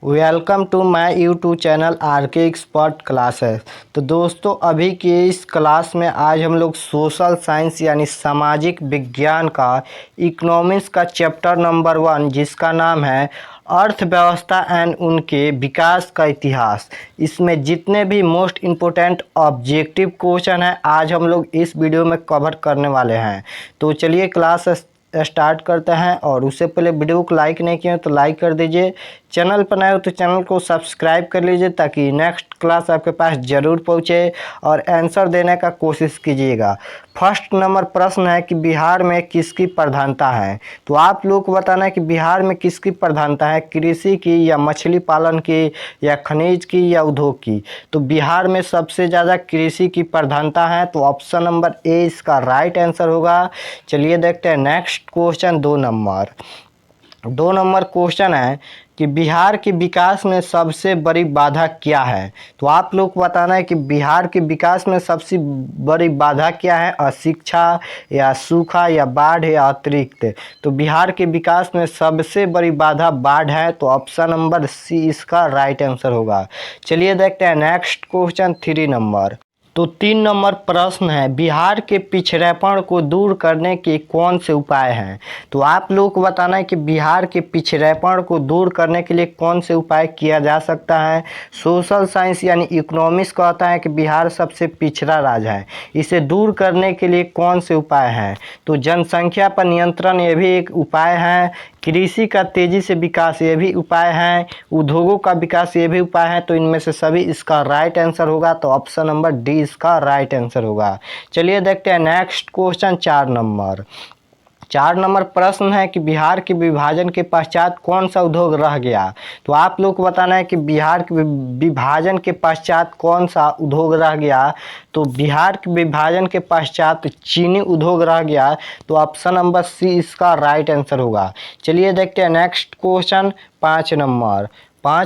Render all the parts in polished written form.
Welcome to my YouTube channel R K expert classes. तो दोस्तों, अभी की इस क्लास में आज हम लोग सोशल साइंस यानी सामाजिक विज्ञान का इकोनॉमिक्स का चैप्टर नंबर 1 जिसका नाम है अर्थव्यवस्था एंड उनके विकास का इतिहास, इसमें जितने भी मोस्ट इम्पोर्टेंट ऑब्जेक्टिव क्वेश्चन हैं आज हम लोग इस वीडियो में कवर करने वाले हैं। तो चलिए क्लास स्टार्ट करते हैं। और उससे पहले वीडियो को लाइक नहीं किया तो लाइक कर दीजिए, चैनल पर नए हो तो चैनल को सब्सक्राइब कर लीजिए ताकि नेक्स्ट क्लास आपके पास ज़रूर पहुंचे और आंसर देने का कोशिश कीजिएगा। फर्स्ट नंबर प्रश्न है कि बिहार में किसकी प्रधानता है। तो आप लोग को बताना है कि बिहार में किसकी प्रधानता है, कृषि की या मछली पालन की या खनिज की या उद्योग की। तो बिहार में सबसे ज़्यादा कृषि की प्रधानता है, तो ऑप्शन नंबर ए इसका राइट आंसर होगा। चलिए देखते हैं नेक्स्ट क्वेश्चन। 2 नंबर क्वेश्चन है कि बिहार के विकास में सबसे बड़ी बाधा क्या है। तो आप लोग को बताना है कि बिहार के विकास में सबसे बड़ी बाधा क्या है, अशिक्षा या सूखा या बाढ़ या अतिरिक्त। तो बिहार के विकास में सबसे बड़ी बाधा बाढ़ है, तो ऑप्शन नंबर सी इसका राइट आंसर होगा। चलिए देखते हैं नेक्स्ट क्वेश्चन 3 नंबर। तो 3 नंबर प्रश्न है बिहार के पिछड़ेपन को दूर करने के कौन से उपाय हैं। तो आप लोगों को बताना है कि बिहार के पिछड़ेपन को दूर करने के लिए कौन से उपाय किया जा सकता है। सोशल साइंस यानी इकोनॉमिक्स कहता है कि बिहार सबसे पिछड़ा राज्य है, इसे दूर करने के लिए कौन से उपाय हैं। तो जनसंख्या पर नियंत्रण ये भी एक उपाय है, कृषि का तेजी से विकास ये भी उपाय हैं, उद्योगों का विकास ये भी उपाय है। तो इनमें से सभी इसका राइट आंसर होगा, तो ऑप्शन नंबर डी इसका राइट आंसर होगा। चलिए देखते हैं नेक्स्ट क्वेश्चन 4 नंबर प्रश्न है कि बिहार के विभाजन के पश्चात कौन सा उद्योग रह गया। तो आप लोग को बताना है कि बिहार के विभाजन के पश्चात कौन सा उद्योग रह गया। तो बिहार के विभाजन के पश्चात चीनी उद्योग रह गया, तो ऑप्शन नंबर सी इसका राइट आंसर होगा। चलिए देखते हैं नेक्स्ट क्वेश्चन 5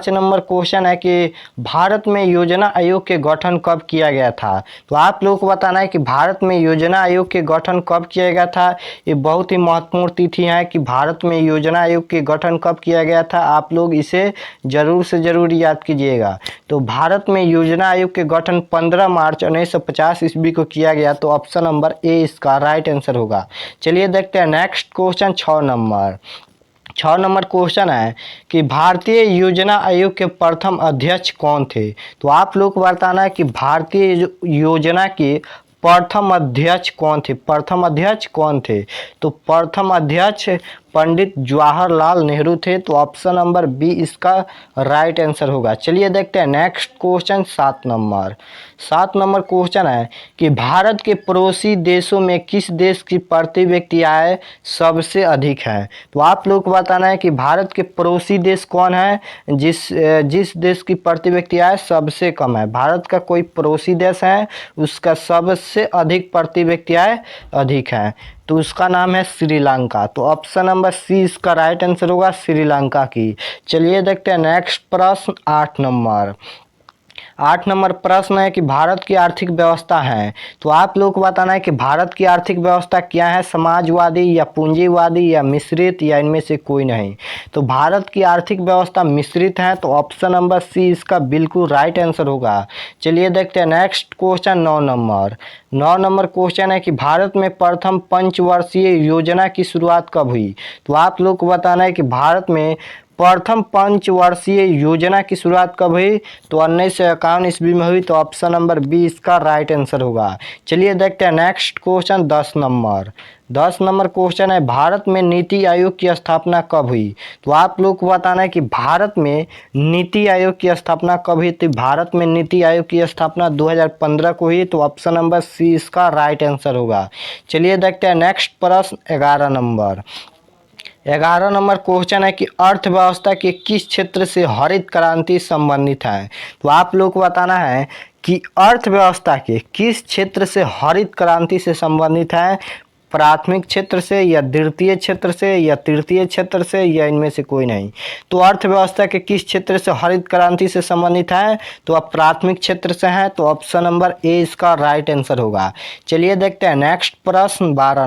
नंबर क्वेश्चन है कि भारत में योजना आयोग के गठन कब किया गया था। तो आप लोगों को बताना है कि भारत में योजना आयोग के गठन कब किया गया था। ये बहुत ही महत्वपूर्ण तिथि है कि भारत में योजना आयोग के गठन कब किया गया था, आप लोग इसे ज़रूर से ज़रूर याद कीजिएगा। तो भारत में योजना आयोग के गठन 15 मार्च 1950 ईस्वी को किया गया, तो ऑप्शन नंबर ए इसका राइट आंसर होगा। चलिए देखते हैं नेक्स्ट क्वेश्चन 6 नंबर क्वेश्चन है कि भारतीय योजना आयोग के प्रथम अध्यक्ष कौन थे। तो आप लोग को बताना है कि भारतीय योजना के प्रथम अध्यक्ष कौन थे। तो प्रथम अध्यक्ष पंडित जवाहरलाल नेहरू थे, तो ऑप्शन नंबर बी इसका राइट आंसर होगा। चलिए देखते हैं नेक्स्ट क्वेश्चन 7 नंबर क्वेश्चन है कि भारत के पड़ोसी देशों में किस देश की प्रति व्यक्ति आय सबसे अधिक है। तो आप लोग को बताना है कि भारत के पड़ोसी देश कौन है जिस देश की प्रति व्यक्ति आय सबसे कम है। भारत का कोई पड़ोसी देश है उसका सबसे अधिक प्रति व्यक्ति आय अधिक है, तो उसका नाम है श्रीलंका। तो ऑप्शन नंबर सी इसका राइट आंसर होगा, श्रीलंका की। चलिए देखते हैं नेक्स्ट प्रश्न 8 नंबर प्रश्न है कि भारत की आर्थिक व्यवस्था है। तो आप लोग को बताना है कि भारत की आर्थिक व्यवस्था क्या है, समाजवादी या पूंजीवादी या मिश्रित या इनमें से कोई नहीं। तो भारत की आर्थिक व्यवस्था मिश्रित है, तो ऑप्शन नंबर सी इसका बिल्कुल राइट आंसर होगा। चलिए देखते हैं नेक्स्ट क्वेश्चन 9 नंबर क्वेश्चन है कि भारत में प्रथम पंचवर्षीय योजना की शुरुआत कब हुई। तो आप लोग को बताना है कि भारत में प्रथम पंचवर्षीय योजना की शुरुआत कब हुई। तो 1951 ईस्वी में हुई, तो ऑप्शन नंबर बी इसका राइट आंसर होगा। चलिए देखते हैं नेक्स्ट क्वेश्चन 10 नंबर क्वेश्चन है भारत में नीति आयोग की स्थापना कब हुई। तो आप लोग को बताना है कि भारत में नीति आयोग की स्थापना कब हुई। तो भारत में नीति आयोग की स्थापना 2015 को हुई, तो ऑप्शन नंबर सी इसका राइट आंसर होगा। चलिए देखते हैं नेक्स्ट प्रश्न 11 नंबर क्वेश्चन है कि अर्थव्यवस्था के किस क्षेत्र से हरित क्रांति संबंधित है। तो आप लोग को बताना है कि अर्थव्यवस्था के किस क्षेत्र से हरित क्रांति से संबंधित है, प्राथमिक क्षेत्र से या द्वितीय क्षेत्र से या तृतीय क्षेत्र से या इनमें से कोई नहीं। तो अर्थव्यवस्था के किस क्षेत्र से हरित क्रांति से संबंधित है, तो अब प्राथमिक क्षेत्र से है, तो ऑप्शन नंबर ए इसका राइट आंसर होगा। चलिए देखते हैं नेक्स्ट प्रश्न 12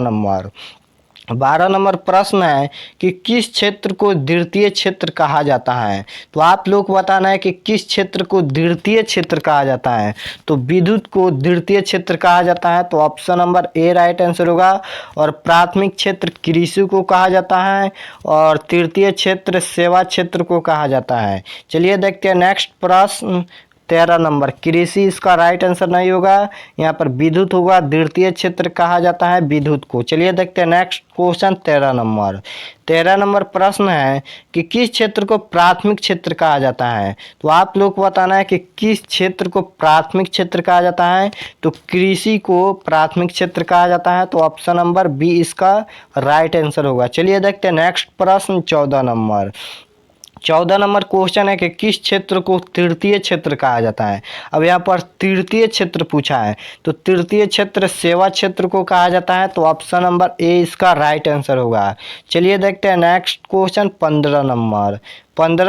12 नंबर प्रश्न है कि किस क्षेत्र को द्वितीय क्षेत्र कहा जाता है। तो आप लोग को बताना है कि किस क्षेत्र को द्वितीय क्षेत्र कहा जाता है। तो विद्युत को द्वितीय क्षेत्र कहा जाता है, तो option number A right answer होगा। और प्राथमिक क्षेत्र कृषि को कहा जाता है और तृतीय क्षेत्र सेवा क्षेत्र को कहा जाता है। चलिए देखते हैं नेक्स्ट प्रश्न 13 नंबर कृषि इसका राइट आंसर नहीं होगा, यहाँ पर विद्युत होगा। द्वितीय क्षेत्र कहा जाता है विद्युत को। चलिए देखते हैं नेक्स्ट क्वेश्चन 13 नंबर प्रश्न है कि किस क्षेत्र को प्राथमिक क्षेत्र कहा जाता है। तो आप लोग को बताना है कि किस क्षेत्र को प्राथमिक क्षेत्र कहा जाता है। तो कृषि को प्राथमिक क्षेत्र कहा जाता है, तो ऑप्शन नंबर बी इसका राइट आंसर होगा। चलिए देखते हैं नेक्स्ट प्रश्न 14 नंबर क्वेश्चन है कि किस क्षेत्र को तृतीय क्षेत्र कहा जाता है। अब यहाँ पर तृतीय क्षेत्र पूछा है, तो तृतीय क्षेत्र सेवा क्षेत्र को कहा जाता है, तो ऑप्शन नंबर ए इसका राइट आंसर होगा। चलिए देखते हैं नेक्स्ट क्वेश्चन 15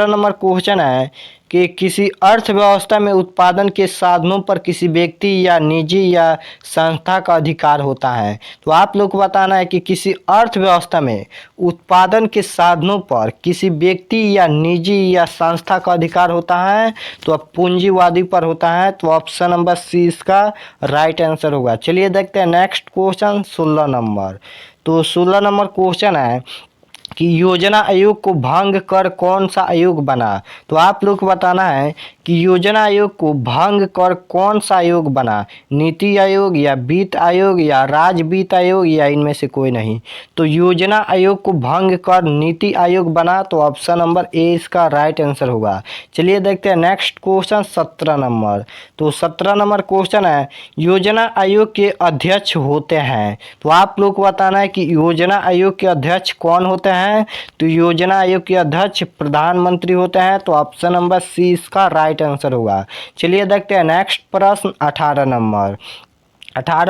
नंबर क्वेश्चन है कि किसी अर्थव्यवस्था में उत्पादन के साधनों पर किसी व्यक्ति या निजी या संस्था का अधिकार होता है। तो आप लोग को बताना है कि किसी अर्थव्यवस्था में उत्पादन के साधनों पर किसी व्यक्ति या निजी या संस्था का अधिकार होता है, तो अब पूंजीवादी पर होता है, तो ऑप्शन नंबर सी इसका राइट आंसर होगा। चलिए देखते हैं नेक्स्ट क्वेश्चन 16 नंबर। तो 16 नंबर क्वेश्चन है कि योजना आयोग को भंग कर कौन सा आयोग बना। तो आप लोग को बताना है कि योजना आयोग को भंग कर कौन सा आयोग बना, नीति आयोग या वित्त आयोग या राज्य वित्त आयोग या इनमें से कोई नहीं। तो योजना आयोग को भंग कर नीति आयोग बना, तो ऑप्शन नंबर ए इसका राइट आंसर होगा। चलिए देखते हैं नेक्स्ट क्वेश्चन 17 नंबर। तो 17 नंबर क्वेश्चन है योजना आयोग के अध्यक्ष होते हैं। तो आप लोग को बताना है कि योजना आयोग के अध्यक्ष कौन होते हैं। तो योजना आयोग के अध्यक्ष प्रधानमंत्री होते हैं, तो ऑप्शन नंबर सी इसका राइट आंसर होगा। चलिए देखते हैं नेक्स्ट प्रश्न 18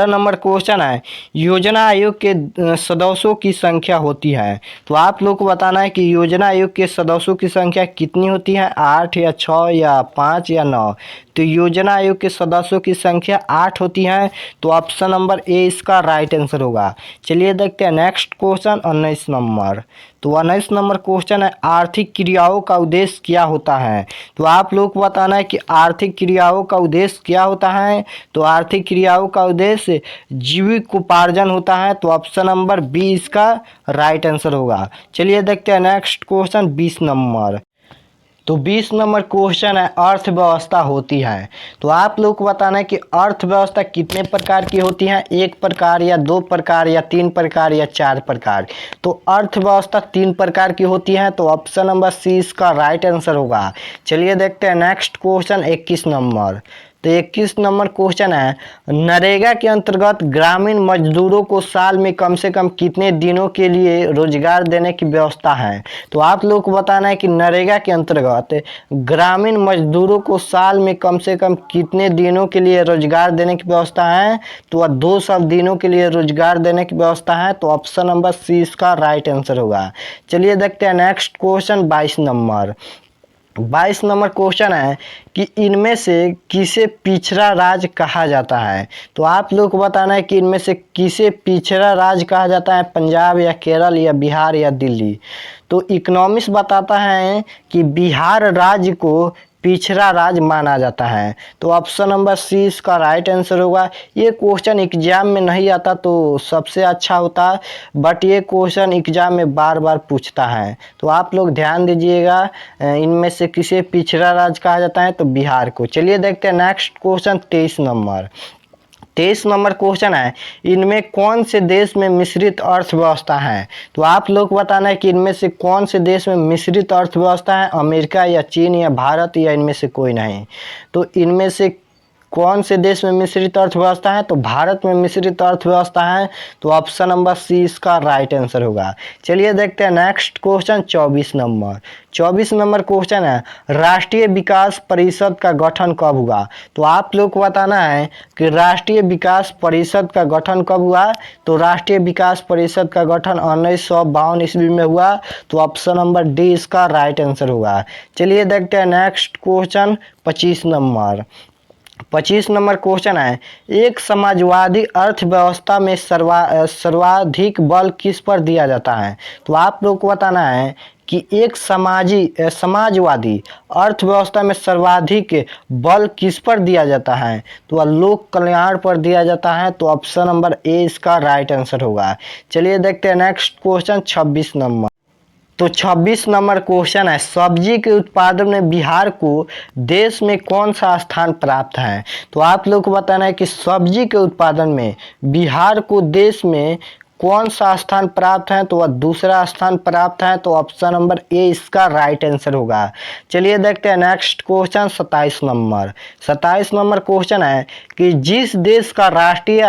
नंबर क्वेश्चन है योजना आयोग के सदस्यों की संख्या होती है। तो आप लोग को बताना है कि योजना आयोग के सदस्यों की संख्या कितनी होती है, 8 या 6 या 5 या 9। तो योजना आयोग के सदस्यों की संख्या 8 होती है, तो ऑप्शन नंबर ए इसका राइट आंसर होगा। चलिए देखते हैं नेक्स्ट क्वेश्चन 19 नंबर। तो 19 नंबर क्वेश्चन है आर्थिक क्रियाओं का उद्देश्य क्या होता है। तो आप लोग को बताना है कि आर्थिक क्रियाओं का उद्देश्य क्या होता है। तो आर्थिक क्रियाओं का उद्देश्य जीविकोपार्जन होता है, तो ऑप्शन नंबर बी इसका राइट आंसर होगा। चलिए देखते हैं नेक्स्ट क्वेश्चन 20 नंबर। तो 20 नंबर क्वेश्चन है अर्थव्यवस्था होती है। तो आप लोग को बताना है कि अर्थव्यवस्था कितने प्रकार की होती है, 1 प्रकार या 2 प्रकार या 3 प्रकार या 4 प्रकार। तो अर्थव्यवस्था 3 प्रकार की होती है, तो ऑप्शन नंबर सी इसका राइट आंसर होगा। चलिए देखते हैं नेक्स्ट क्वेश्चन 21 नंबर। तो 21 नंबर क्वेश्चन है नरेगा के अंतर्गत ग्रामीण मजदूरों को साल में कम से कम कितने दिनों के लिए रोजगार देने की व्यवस्था है। तो आप लोग को बताना है कि नरेगा के अंतर्गत ग्रामीण मजदूरों को साल में कम से कम कितने दिनों के लिए रोजगार देने की व्यवस्था है। तो 200 दिनों के लिए रोजगार देने की व्यवस्था है, तो ऑप्शन नंबर सी इसका राइट आंसर होगा। चलिए देखते हैं next question 22 number. 22 number question है कि इनमें से किसे पिछड़ा राज्य कहा जाता है। तो आप लोग को बताना है कि इनमें से किसे पिछड़ा राज्य कहा जाता है, पंजाब या केरल या बिहार या दिल्ली। तो इकोनॉमिक्स बताता है कि बिहार राज्य को पिछड़ा राज्य माना जाता है, तो ऑप्शन नंबर सी इसका राइट आंसर होगा। ये क्वेश्चन एग्जाम में नहीं आता तो सबसे अच्छा होता, बट ये क्वेश्चन एग्जाम में बार बार पूछता है, तो आप लोग ध्यान दीजिएगा। इनमें से किसे पिछड़ा राज्य कहा जाता है, तो बिहार को। चलिए देखते हैं next question 23 number. 23 number question है इनमें कौन से देश में मिश्रित अर्थव्यवस्था है। तो आप लोग बताना है कि इनमें से कौन से देश में मिश्रित अर्थव्यवस्था है, अमेरिका या चीन या भारत या इनमें से कोई नहीं। तो इनमें से कौन से देश में मिश्रित अर्थव्यवस्था है, तो भारत में मिश्रित अर्थव्यवस्था है, तो ऑप्शन नंबर सी इसका राइट आंसर होगा। चलिए देखते हैं next question 24 number. 24 number question है राष्ट्रीय विकास परिषद का गठन कब हुआ। तो आप लोग को बताना है कि राष्ट्रीय विकास परिषद का गठन कब हुआ। तो राष्ट्रीय विकास परिषद का गठन 1952 ईस्वी में हुआ, तो ऑप्शन नंबर डी इसका राइट आंसर होगा। चलिए देखते हैं next question 25 number. 25 number question है, एक समाजवादी अर्थव्यवस्था में सर्वाधिक बल किस पर दिया जाता है? तो आप लोग को बताना है कि एक समाजवादी अर्थव्यवस्था में सर्वाधिक बल किस पर दिया जाता है? तो वह लोक कल्याण पर दिया जाता है। तो ऑप्शन नंबर ए इसका राइट आंसर होगा। चलिए देखते हैं नेक्स्ट क्वेश्चन 26 नंबर। तो 26 नंबर क्वेश्चन है, सब्जी के उत्पादन में बिहार को देश में कौन सा स्थान प्राप्त है? तो आप लोग को बताना है कि सब्जी के उत्पादन में बिहार को देश में कौन सा स्थान प्राप्त है? तो वह दूसरा स्थान प्राप्त है। तो ऑप्शन नंबर ए इसका राइट आंसर होगा। चलिए देखते हैं next question 27 number. 27 number question है कि जिस देश का राष्ट्रीय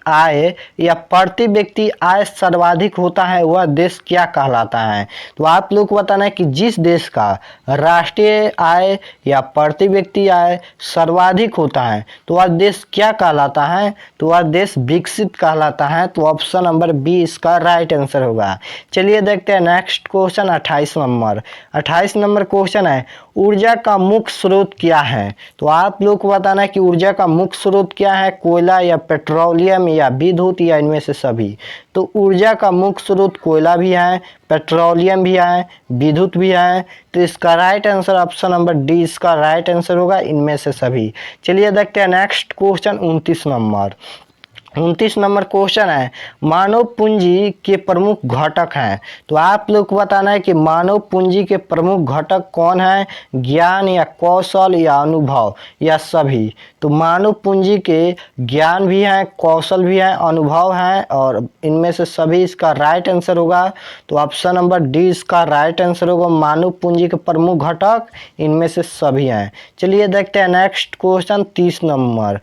आय या प्रति व्यक्ति आय सर्वाधिक होता है वह देश क्या कहलाता है? तो आप लोग को बताना है कि जिस देश का राष्ट्रीय आय या प्रति व्यक्ति आय सर्वाधिक होता है तो वह देश क्या कहलाता है? तो वह देश विकसित कहलाता है। तो ऑप्शन नंबर बी इसका राइट आंसर होगा। चलिए देखते हैं next question 28 number. 28 number question है, ऊर्जा का मुख्य स्रोत क्या है? तो आप लोग को बताना है कि ऊर्जा का मुख्य स्रोत क्या है, कोयला या पेट्रोलियम या विद्युत या इनमें से सभी? तो ऊर्जा का मुख्य स्रोत कोयला भी है, पेट्रोलियम भी है, विद्युत भी है। तो इसका right answer option number D इसका राइट आंसर होगा, इनमें से सभी। चलिए देखते हैं next question 29 number. 29 number question है, मानव पूंजी के प्रमुख घटक हैं। तो आप लोग को बताना है कि मानव पूंजी के प्रमुख घटक कौन है, ज्ञान या कौशल या अनुभव या सभी? तो मानव पूंजी के ज्ञान भी है, कौशल भी है, अनुभव है और इनमें से सभी इसका राइट आंसर होगा। तो ऑप्शन नंबर डी इसका राइट आंसर होगा, मानव पूंजी के प्रमुख घटक इनमें से सभी हैं। चलिए देखते हैं नेक्स्ट क्वेश्चन 30 नंबर।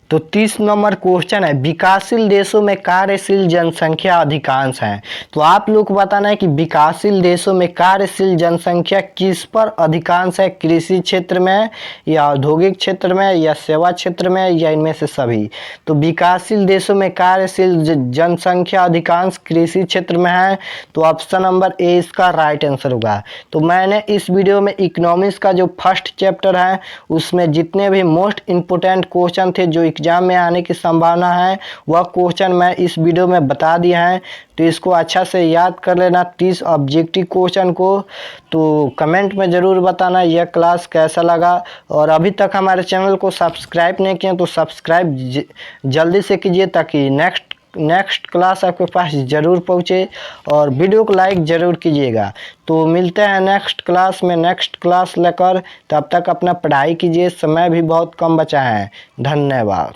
तो 30 नंबर क्वेश्चन है, विकासशील देशों में कार्यशील जनसंख्या अधिकांश है। तो आप लोग को बताना है कि विकासशील देशों में कार्यशील जनसंख्या किस पर अधिकांश है, कृषि क्षेत्र में या औद्योगिक क्षेत्र में या सेवा क्षेत्र में या इनमें से सभी? तो विकासशील देशों में कार्यशील जनसंख्या अधिकांश कृषि क्षेत्र में है। तो ऑप्शन नंबर ए इसका राइट आंसर होगा। तो मैंने इस वीडियो में इकोनॉमिक्स का जो फर्स्ट चैप्टर है उसमें जितने भी मोस्ट इंपोर्टेंट क्वेश्चन थे जो एग्जाम में आने की संभावना है वह क्वेश्चन मैं इस वीडियो में बता दिया है। तो इसको अच्छा से याद कर लेना 30 ऑब्जेक्टिव क्वेश्चन को। तो कमेंट में ज़रूर बताना यह क्लास कैसा लगा, और अभी तक हमारे चैनल को सब्सक्राइब नहीं किए तो सब्सक्राइब जल्दी से कीजिए ताकि नेक्स्ट क्लास आपके पास ज़रूर पहुँचे, और वीडियो को लाइक ज़रूर कीजिएगा। तो मिलते हैं नेक्स्ट क्लास में नेक्स्ट क्लास लेकर, तब तक अपना पढ़ाई कीजिए, समय भी बहुत कम बचा है। धन्यवाद।